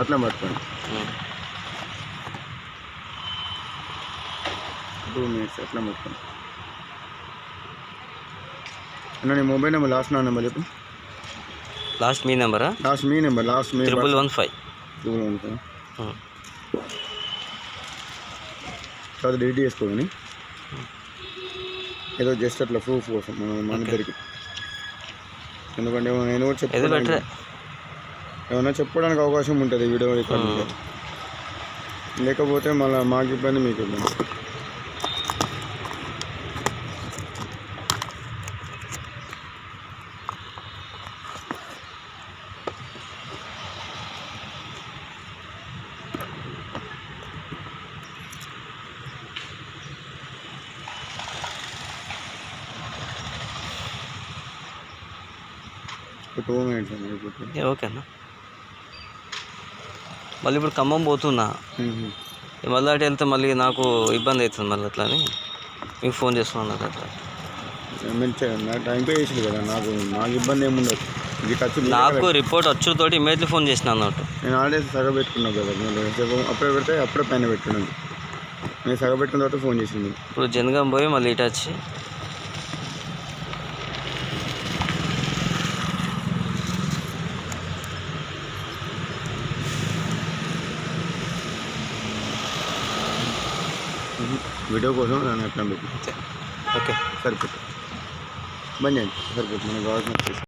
అట్లా పట్టుకోండి. 2 minutes అట్లా పట్టుకోండి. అన్న నీ మొబైల్ నెంబర్ లాస్ట్ నా నెంబర్ చెప్పు. లాస్ట్ మీ నెంబరా? లాస్ట్ మీ నెంబర్ 1115. తర్వాత డిలీట్ చేసుకోని ఏదో జస్ట్ అట్లా ప్రూఫ్ కోసం మన ఇద్దరికి. ఎందుకంటే నేను కూడా చెప్పడానికి ఏమైనా చెప్పడానికి అవకాశం ఉంటుంది వీడియో రికార్డింగ్లో. లేకపోతే మళ్ళీ మాకు ఇబ్బంది, మీకు ఇబ్బంది. ఒక 2 minutes అన్న అయిపోతుంది. ఓకేనా. మళ్ళీ ఇప్పుడు ఖమ్మం పోతున్నా, మళ్ళీ అటు వెళ్తే మళ్ళీ నాకు ఇబ్బంది అవుతుంది. మళ్ళీ అట్లా అని మీకు ఫోన్ చేస్తున్నాను. అట్లా నాకు టైం పే చేసింది కదా, నాకు ఇబ్బంది ఏముండదు. ఇది ఖర్చు నాకు రిపోర్ట్ వచ్చుతోటి ఇమీడియట్లీ ఫోన్ చేసిన అన్నట్టు. నేను ఆల్రెడీ సగబెట్టుకున్నాను కదా, నేను అప్పుడే పెడితే అప్పుడే పైన పెట్టుకున్నాను. నేను సగబెట్టిన తర్వాత ఫోన్ చేసింది. ఇప్పుడు జనగాం పోయి మళ్ళీ ఇటు వచ్చి వీడియో కోసం నేను ఎట్లా పెట్టి ఓకే సరిపోతుంది. బంద్ చేయండి, సరిపోతుంది. మనకు కావాల్సిన